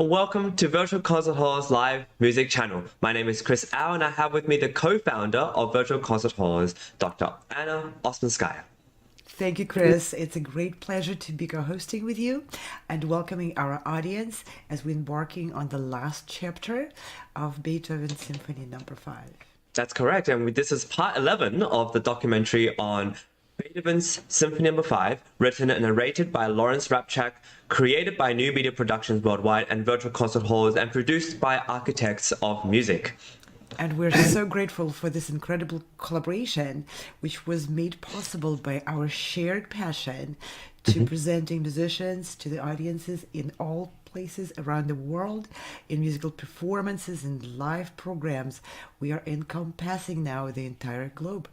and welcome to Virtual Concert Hall's live music channel. My name is Chris Au, and I have with me the co-founder of Virtual Concert Halls, Dr. Anna Osmanskaya. Thank you, Chris. It's a great pleasure to be co-hosting with you and welcoming our audience as we're embarking on the last chapter of Beethoven Symphony No. 5. That's correct, and this is part 11 of the documentary on Beethoven's Symphony No. 5, written and narrated by Lawrence Rapchak, created by New Media Productions Worldwide and Virtual Concert Halls, and produced by Architects of Music. And we're so grateful for this incredible collaboration, which was made possible by our shared passion to presenting musicians to the audiences in all places around the world, in musical performances and live programs. We are encompassing now the entire globe.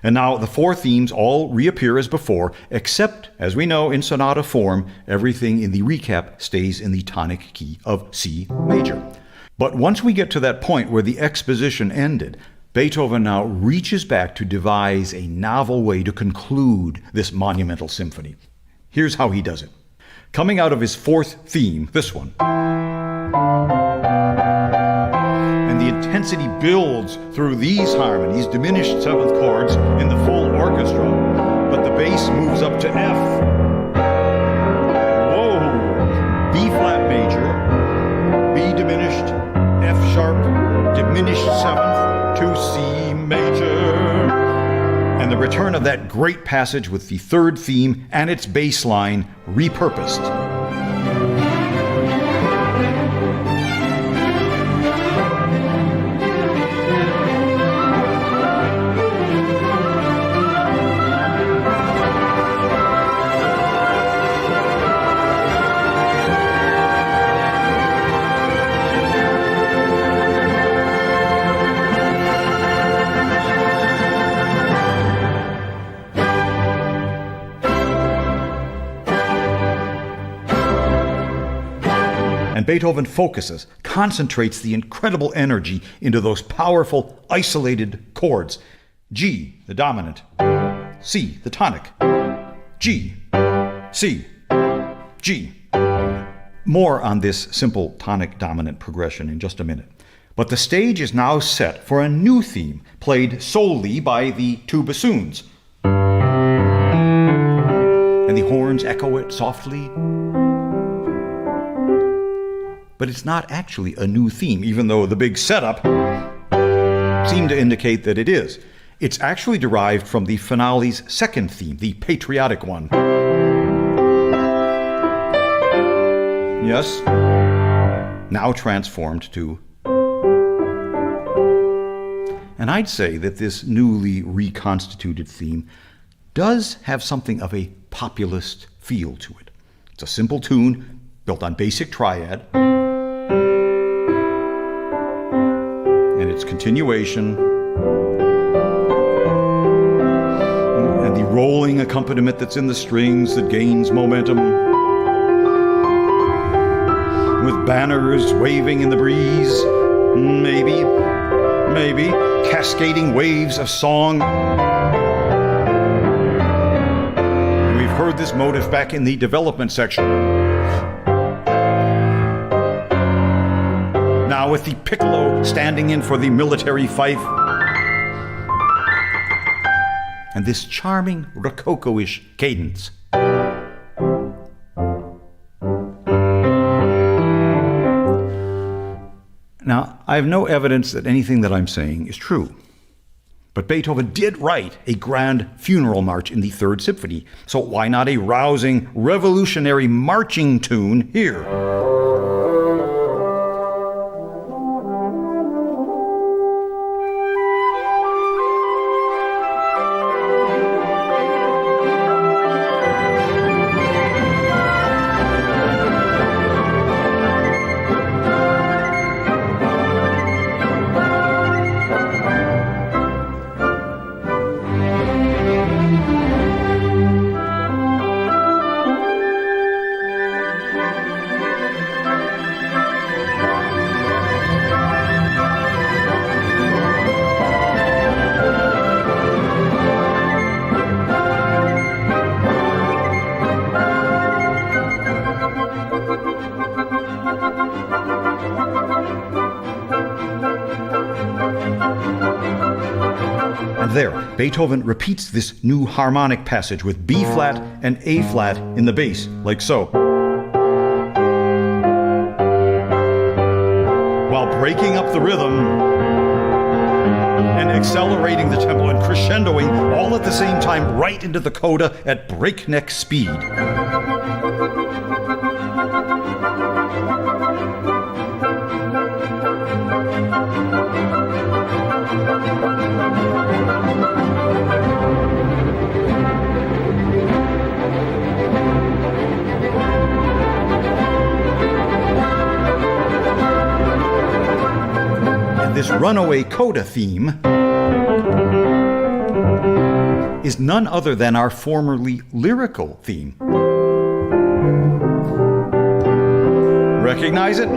And now the four themes all reappear as before, except, as we know, in sonata form, everything in the recap stays in the tonic key of C major. But once we get to that point where the exposition ended, Beethoven now reaches back to devise a novel way to conclude this monumental symphony. Here's how he does it. Coming out of his fourth theme, this one, and the intensity builds through these harmonies, diminished seventh chords in the full orchestra, but the bass moves up to F. Whoa! B flat major, B diminished, F sharp, diminished seventh to C major. And the return of that great passage with the third theme and its bass line repurposed. And Beethoven focuses, concentrates the incredible energy into those powerful, isolated chords. G, the dominant. C, the tonic. G, C, G. More on this simple tonic-dominant progression in just a minute. But the stage is now set for a new theme, played solely by the two bassoons. And the horns echo it softly. But it's not actually a new theme, even though the big setup seemed to indicate that it is. It's actually derived from the finale's second theme, the patriotic one. Yes, now transformed to. And I'd say that this newly reconstituted theme does have something of a populist feel to it. It's a simple tune built on basic triad, and its continuation, and the rolling accompaniment that's in the strings that gains momentum, with banners waving in the breeze, maybe, cascading waves of song. And we've heard this motif back in the development section. Now with the piccolo standing in for the military fife. And this charming rococo-ish cadence. Now, I have no evidence that anything that I'm saying is true. But Beethoven did write a grand funeral march in the Third Symphony, so why not a rousing, revolutionary marching tune here? And there, Beethoven repeats this new harmonic passage with B flat and A flat in the bass, like so, while breaking up the rhythm and accelerating the tempo and crescendoing all at the same time right into the coda at breakneck speed. This runaway coda theme is none other than our formerly lyrical theme. Recognize it?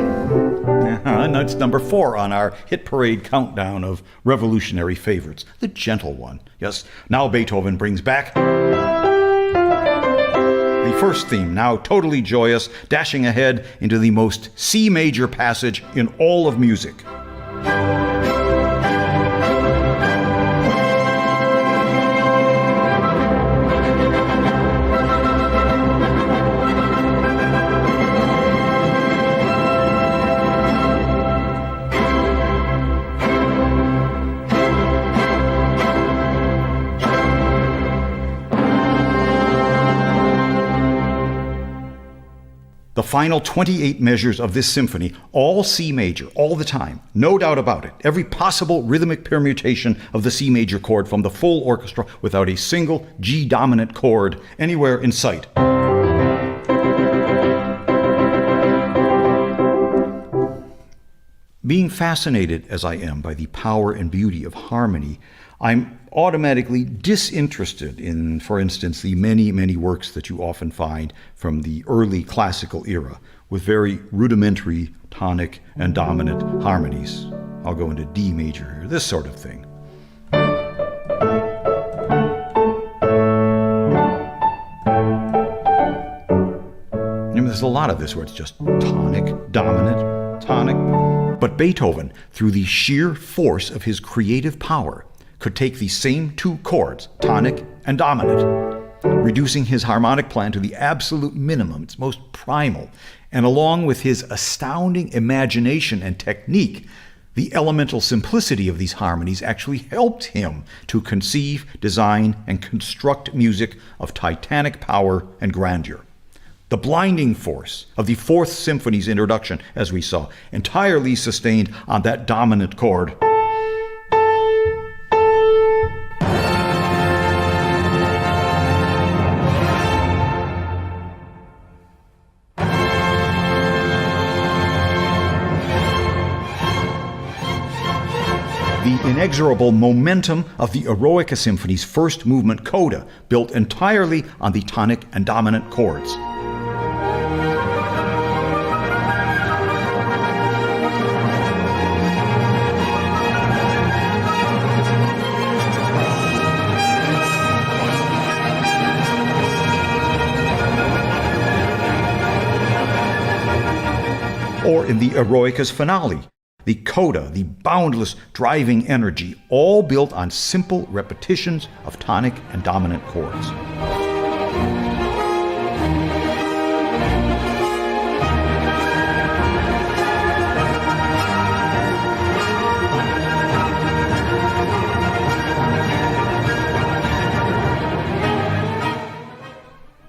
That's number 4 on our hit parade countdown of revolutionary favorites, the gentle one. Yes, now Beethoven brings back the first theme, now totally joyous, dashing ahead into the most C major passage in all of music. The final 28 measures of this symphony, all C major, all the time, no doubt about it. Every possible rhythmic permutation of the C major chord from the full orchestra without a single G dominant chord anywhere in sight. Being fascinated as I am by the power and beauty of harmony, I'm automatically disinterested in, for instance, the many, many works that you often find from the early classical era with very rudimentary tonic and dominant harmonies. I'll go into D major here, this sort of thing. There's a lot of this where it's just tonic, dominant, tonic. But Beethoven, through the sheer force of his creative power, could take these same 2 chords, tonic and dominant, reducing his harmonic plan to the absolute minimum, its most primal, and along with his astounding imagination and technique, the elemental simplicity of these harmonies actually helped him to conceive, design, and construct music of titanic power and grandeur. The blinding force of the 4th Symphony's introduction, as we saw, entirely sustained on that dominant chord. The inexorable momentum of the Eroica Symphony's first movement coda, built entirely on the tonic and dominant chords. Or in the Eroica's finale, the coda, the boundless driving energy, all built on simple repetitions of tonic and dominant chords.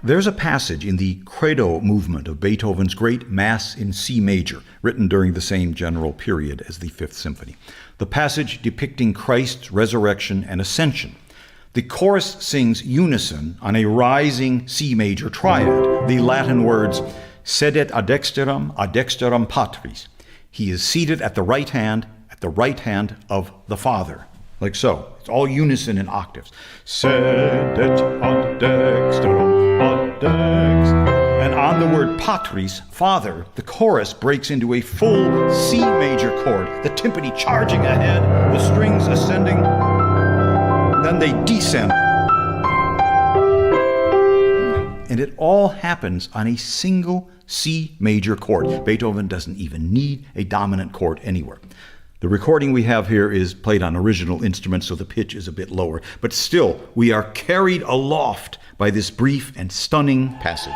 There's a passage in the Credo movement of Beethoven's great Mass in C major, written during the same general period as the Fifth Symphony. The passage depicting Christ's resurrection and ascension. The chorus sings unison on a rising C major triad, the Latin words, sedet ad dexteram Patris. He is seated at the right hand of the Father. Like so. It's all unison in octaves. Sedet ad dexteram. And on the word patris, Father, the chorus breaks into a full C major chord, the timpani charging ahead, the strings ascending, then they descend. And it all happens on a single C major chord. Beethoven doesn't even need a dominant chord anywhere. The recording we have here is played on original instruments, so the pitch is a bit lower. But still, we are carried aloft by this brief and stunning passage.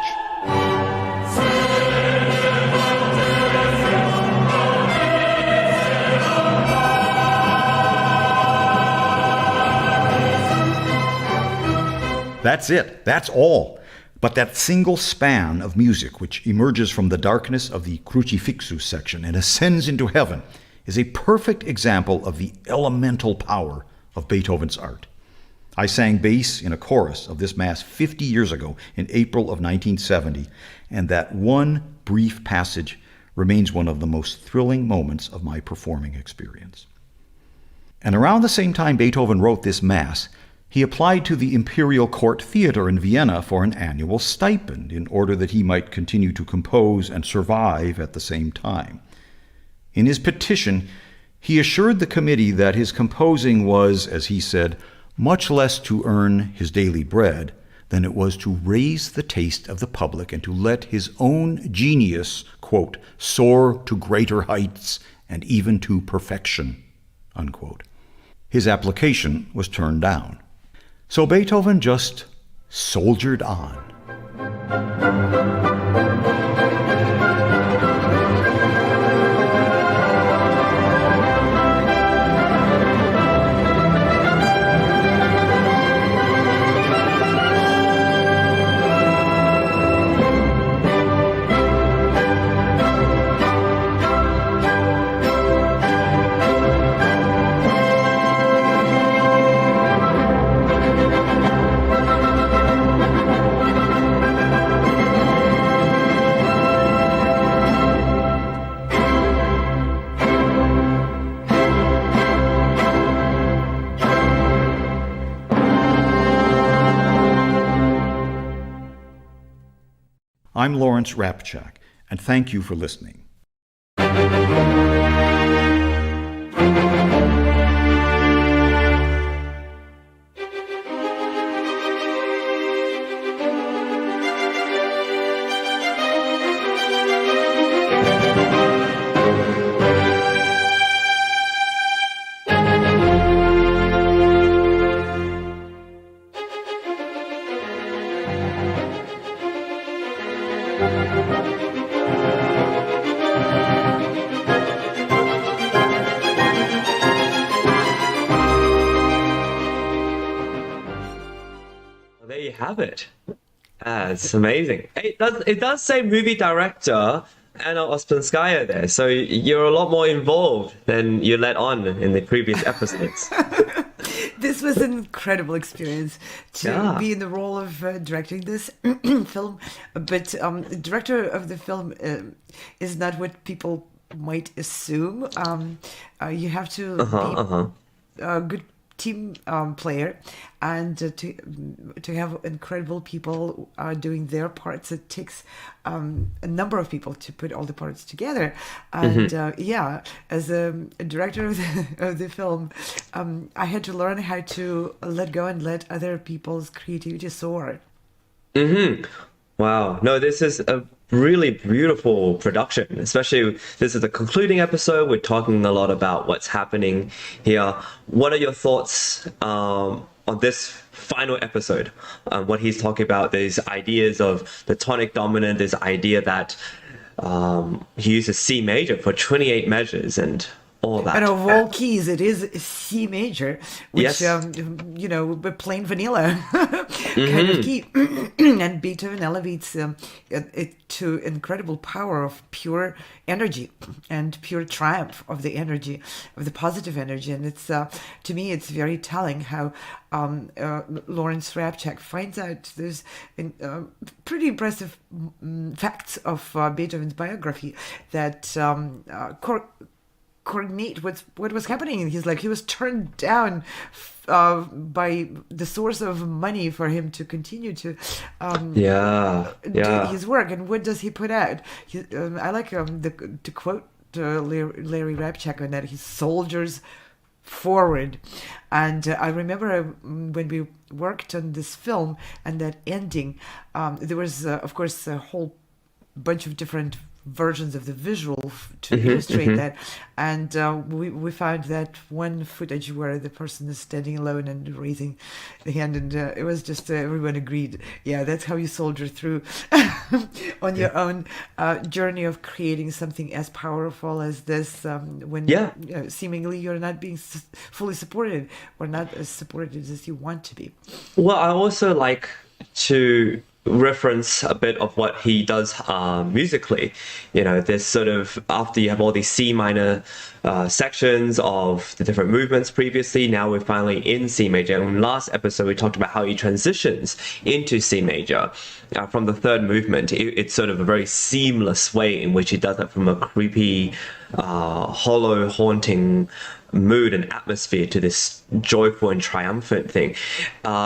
That's it. That's all. But that single span of music, which emerges from the darkness of the Crucifixus section and ascends into heaven, is a perfect example of the elemental power of Beethoven's art. I sang bass in a chorus of this Mass 50 years ago in April of 1970, and that one brief passage remains one of the most thrilling moments of my performing experience. And around the same time Beethoven wrote this Mass, he applied to the Imperial Court Theater in Vienna for an annual stipend in order that he might continue to compose and survive at the same time. In his petition, he assured the committee that his composing was, as he said, much less to earn his daily bread than it was to raise the taste of the public and to let his own genius, quote, soar to greater heights and even to perfection, unquote. His application was turned down. So Beethoven just soldiered on. I'm Lawrence Rapchak, and thank you for listening. There you have it. It's amazing. It does say movie director Anna Ospinskaya there, so you're a lot more involved than you let on in the previous episodes. This was an incredible experience to be in the role of directing this film, but the director of the film is not what people might assume. You have to be a good team player, and to have incredible people doing their parts. It takes a number of people to put all the parts together, and as a director of the film, I had to learn how to let go and let other people's creativity soar. Wow. No, this is a really beautiful production, especially this is the concluding episode. We're talking a lot about what's happening here. What are your thoughts on this final episode? What he's talking about, these ideas of the tonic dominant, this idea that he uses C major for 28 measures and all that. And of all keys, it is C major, which, plain vanilla kind of key. And Beethoven elevates it to incredible power of pure energy and pure triumph of the energy, of the positive energy. And it's, to me, it's very telling how Lawrence Rapchak finds out those pretty impressive facts of Beethoven's biography that coordinate what was happening. He was turned down by the source of money for him to continue to do his work. And what does he put out? I like to quote Larry Rapchak on that. He soldiers forward. And I remember when we worked on this film and that ending, there was of course a whole bunch of different versions of the visual to illustrate that. And we found that one footage where the person is standing alone and raising the hand, and it was just everyone agreed, yeah, that's how you soldier through on your own journey of creating something as powerful as this, when seemingly you're not being fully supported or not as supported as you want to be. Well, I also like to reference a bit of what he does musically. This sort of, after you have all these C minor sections of the different movements previously, now we're finally in C major. And last episode we talked about how he transitions into C major from the third movement. It's sort of a very seamless way in which he does it, from a creepy, hollow, haunting mood and atmosphere to this joyful and triumphant thing.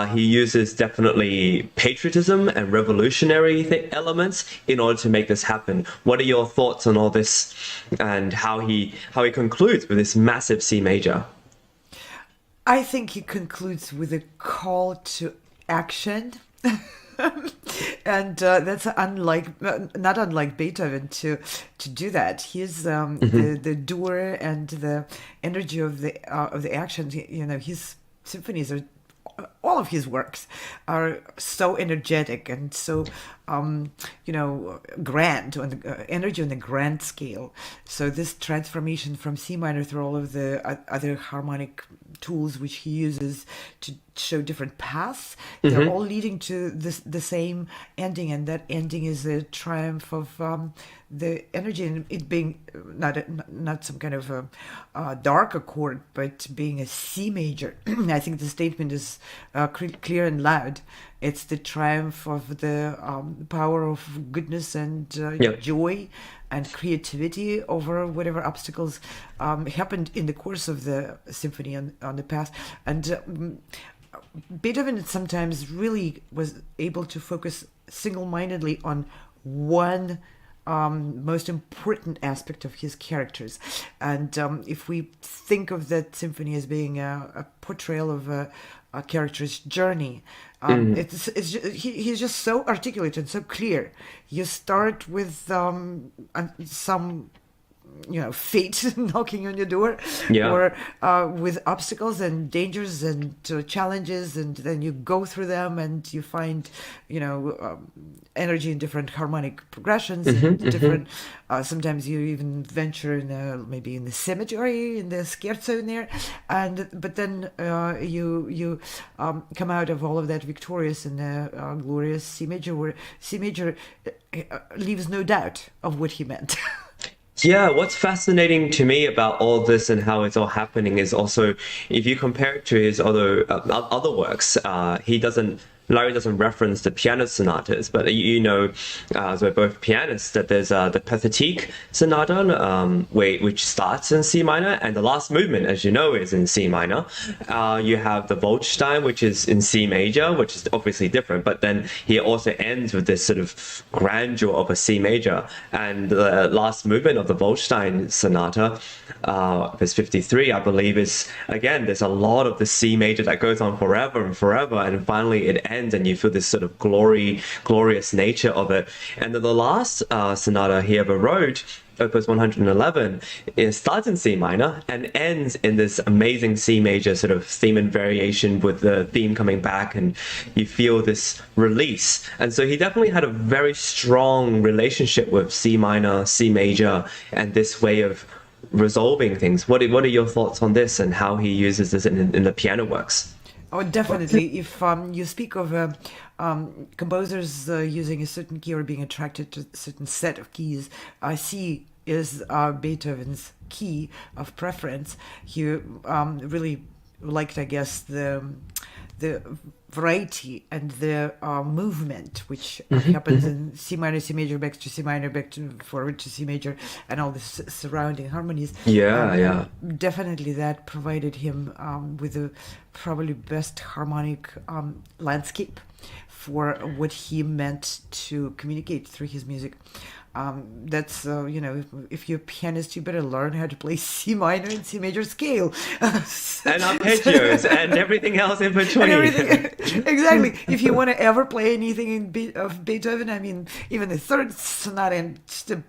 He uses definitely patriotism and revolutionary elements in order to make this happen. What are your thoughts on all this, and how he concludes with this massive C major? I think he concludes with a call to action. And that's not unlike Beethoven to do that. He's the doer and the energy of the action. His symphonies are, all of his works are so energetic and so grand, on the energy on the grand scale. So this transformation from C minor through all of the other harmonic tools which he uses to show different paths, they're all leading to the same ending, and that ending is a triumph of the energy, and it being not some kind of a darker chord, but being a C major. I think the statement is clear and loud. It's the triumph of the power of goodness and joy and creativity over whatever obstacles happened in the course of the symphony on the path. And Beethoven sometimes really was able to focus single-mindedly on one most important aspect of his characters. And if we think of that symphony as being a portrayal of a character's journey, he's just so articulate and so clear. You start with some fate knocking on your door, or with obstacles and dangers and challenges, and then you go through them and you find energy in different harmonic progressions, and different sometimes you even venture in maybe in the cemetery, in the scherzo in there, but then you come out of all of that victorious in a glorious C major, where C major leaves no doubt of what he meant. Yeah, what's fascinating to me about all this and how it's all happening is also, if you compare it to his other works, Larry doesn't reference the piano sonatas, but as we're both pianists, that there's the Pathétique sonata, which starts in C minor, and the last movement, as you know, is in C minor. You have the Waldstein, which is in C major, which is obviously different, but then he also ends with this sort of grandeur of a C major. And the last movement of the Waldstein sonata, verse 53, I believe, is, again, there's a lot of the C major that goes on forever and forever, and finally it ends, and you feel this sort of glorious nature of it. And then the last sonata he ever wrote, Opus 111, it starts in C minor and ends in this amazing C major sort of theme and variation, with the theme coming back, and you feel this release. And so he definitely had a very strong relationship with C minor, C major, and this way of resolving things. What are your thoughts on this, and how he uses this in the piano works? Oh, definitely. If you speak of composers using a certain key or being attracted to a certain set of keys, C is Beethoven's key of preference. He really liked, I guess, the variety and the movement which happens in C minor, C major, back to C minor, back to forward to C major, and all the surrounding harmonies. Definitely that provided him with the probably best harmonic landscape for what he meant to communicate through his music. That's if you're a pianist, you better learn how to play C minor and C major scale, and arpeggios and everything else in between. Exactly. If you want to ever play anything of Beethoven, I mean, even the third sonata, and just a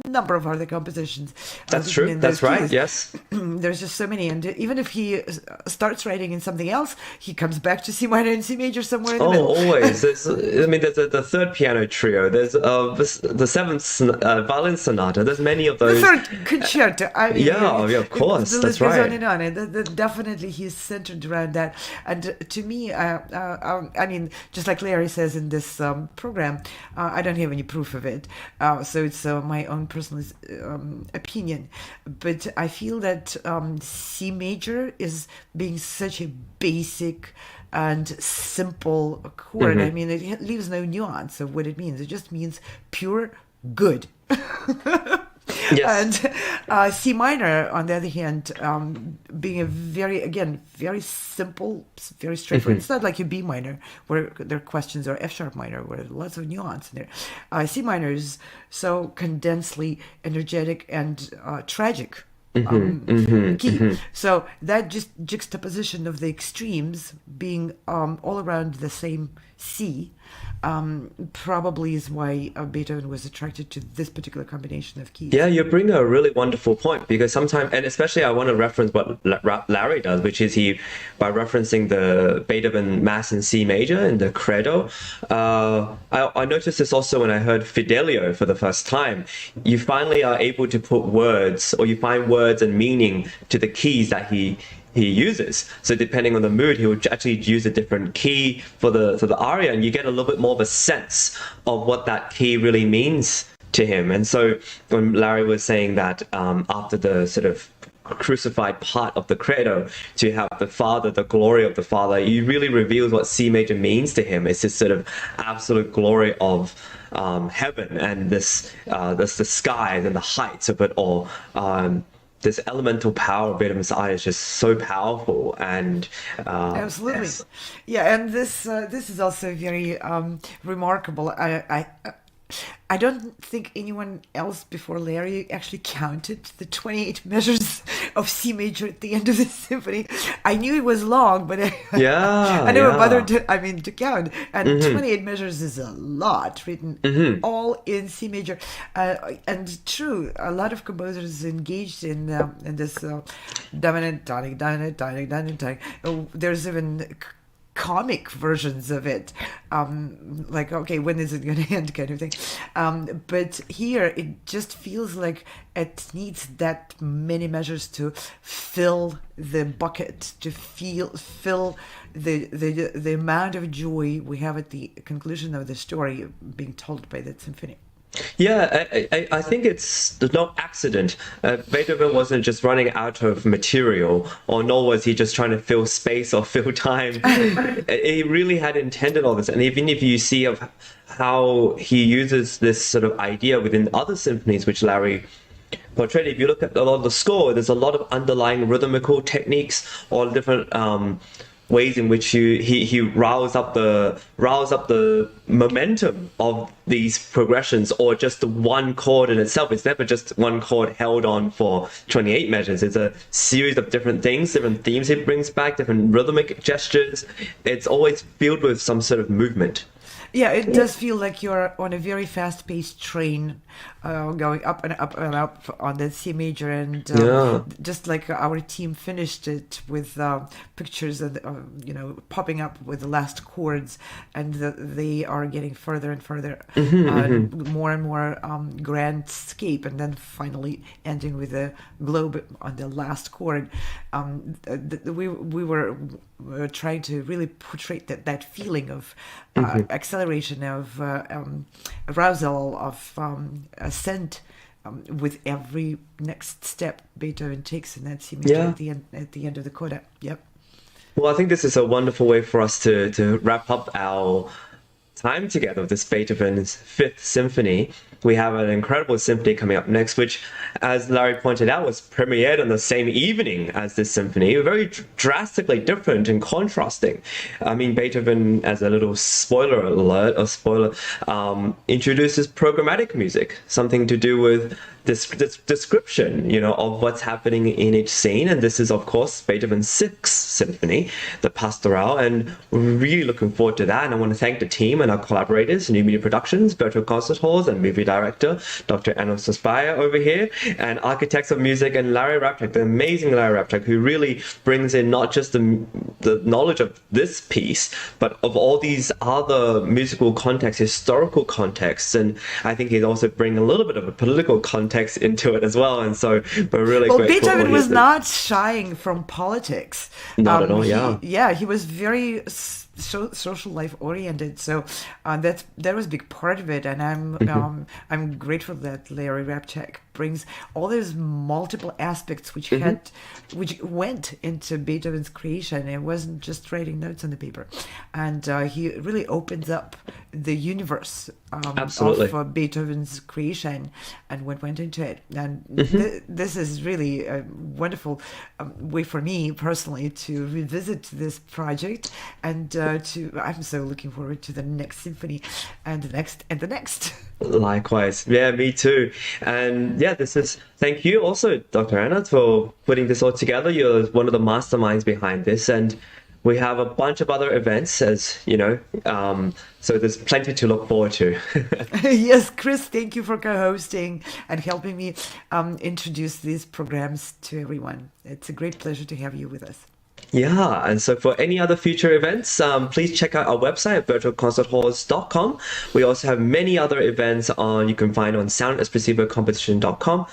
number of other compositions. That's true. That's right. Keys. Yes. There's just so many, and even if he starts writing in something else, he comes back to C minor and C major somewhere in the middle. Always. There's the third piano trio. There's the seventh violin sonata. There's many of those. The third concerto. I mean, of course. The That's list goes right. on and on, and definitely he's centered around that. And to me, I mean, just like Larry says in this program, I don't have any proof of it, so it's my own personal opinion. But I feel that C major is being such a basic and simple chord. I mean, it leaves no nuance of what it means. It just means pure good. Yes. And C minor, on the other hand, being a very simple, very straightforward. It's not like your B minor, where there are questions, or F sharp minor, where there's lots of nuance in there. C minor is so condensely energetic and tragic. Key. So that just juxtaposition of the extremes being all around the same C probably is why Beethoven was attracted to this particular combination of keys. Yeah, you bring a really wonderful point, because sometimes, and especially I want to reference what Larry does, which is by referencing the Beethoven Mass in C major in the Credo. I noticed this also when I heard Fidelio for the first time. You finally are able to put words, or you find words and meaning to the keys that he uses. So depending on the mood, he would actually use a different key for the aria, and you get a little bit more of a sense of what that key really means to him. And so when Larry was saying that after the sort of crucified part of the Credo, to have the Father, the glory of the Father, he really reveals what C major means to him. It's this sort of absolute glory of heaven, and the skies and the heights of it all. This elemental power of Beethoven's art is just so powerful, and absolutely, yes. Yeah. And this is also very remarkable. I don't think anyone else before Larry actually counted the 28 measures of C major at the end of the symphony. I knew it was long, but I never bothered to count. And 28 measures is a lot, written all in C major. And true, a lot of composers engaged in this dominant, tonic, dominant, tonic, dominant, tonic. There's even comic versions of it, like, okay, when is it going to end, kind of thing. But here it just feels like it needs that many measures to fill the bucket, to fill the amount of joy we have at the conclusion of the story being told by that symphony. Yeah, I think it's no accident. Beethoven wasn't just running out of material, or nor was he just trying to fill space or fill time. He really had intended all this. And even if you see of how he uses this sort of idea within other symphonies, which Larry portrayed, if you look at a lot of the score, there's a lot of underlying rhythmical techniques, all different ways in which he rouse up the momentum of these progressions, or just the one chord in itself. It's never just one chord held on for 28 measures. It's a series of different things, different themes he brings back, different rhythmic gestures. It's always filled with some sort of movement. Yeah, it does feel like you're on a very fast-paced train, going up and up and up on the C major, and just like our team finished it with pictures and popping up with the last chords, and they are getting further and further, more and more grand scape, and then finally ending with a globe on the last chord. We were trying to really portray that feeling of acceleration, of arousal, of ascent, with every next step Beethoven takes in that C major at the end of the coda. Yep. Well, I think this is a wonderful way for us to wrap up our time together with this Beethoven's Fifth Symphony. We have an incredible symphony coming up next, which, as Larry pointed out, was premiered on the same evening as this symphony. Very drastically different and contrasting. I mean, Beethoven, as a little spoiler alert, introduces programmatic music, something to do with this description, of what's happening in each scene. And this is, of course, Beethoven's Sixth Symphony, the Pastoral, and we're really looking forward to that. And I want to thank the team and our collaborators, New Media Productions, Virtual Concert Halls, and movie director Dr. Anna Sospaya over here, and architects of music, and Larry Rapchak, the amazing Larry Rapchak, who really brings in not just the knowledge of this piece, but of all these other musical contexts, historical contexts, and I think he's also bringing a little bit of a political context into it as well. And so we're really grateful. Beethoven was not shying from politics. Not at all. He was very social life oriented, so that was a big part of it. And I'm grateful that Larry Rapchak brings all those multiple aspects which went into Beethoven's creation. It wasn't just writing notes on the paper, and he really opens up the universe of Beethoven's creation and what went into it. And this is really a wonderful way for me personally to revisit this project, and I'm so looking forward to the next symphony and the next and the next. Likewise. Yeah, me too. And thank you also, Dr. Anna, for putting this all together. You're one of the masterminds behind this, and we have a bunch of other events, as you know, so there's plenty to look forward to. Yes, Chris, thank you for co-hosting and helping me introduce these programs to everyone. It's a great pleasure to have you with us. Yeah, and so for any other future events, please check out our website at virtualconcerthalls.com. We also have many other events you can find on soundespressivocompetition.com,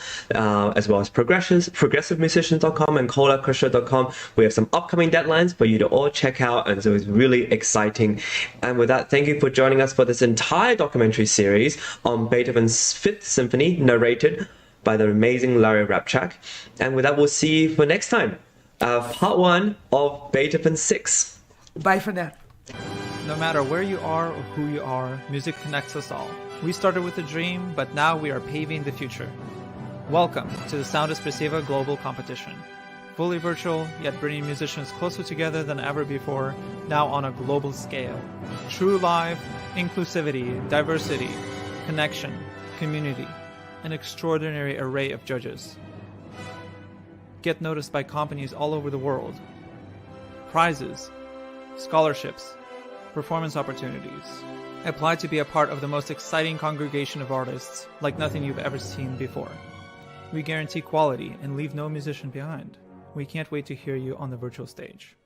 as well as progressivemusicians.com and codaorchestra.com. We have some upcoming deadlines for you to all check out, and so it's really exciting. And with that, thank you for joining us for this entire documentary series on Beethoven's Fifth Symphony, narrated by the amazing Larry Rapchak. And with that, we'll see you for next time. Part 1 of Beethoven 6. Bye for now. No matter where you are or who you are, music connects us all. We started with a dream, but now we are paving the future. Welcome to the Sound Espressiva Global Competition. Fully virtual, yet bringing musicians closer together than ever before, now on a global scale. True live, inclusivity, diversity, connection, community, an extraordinary array of judges. Get noticed by companies all over the world. Prizes, scholarships, performance opportunities. Apply to be a part of the most exciting congregation of artists like nothing you've ever seen before. We guarantee quality and leave no musician behind. We can't wait to hear you on the virtual stage.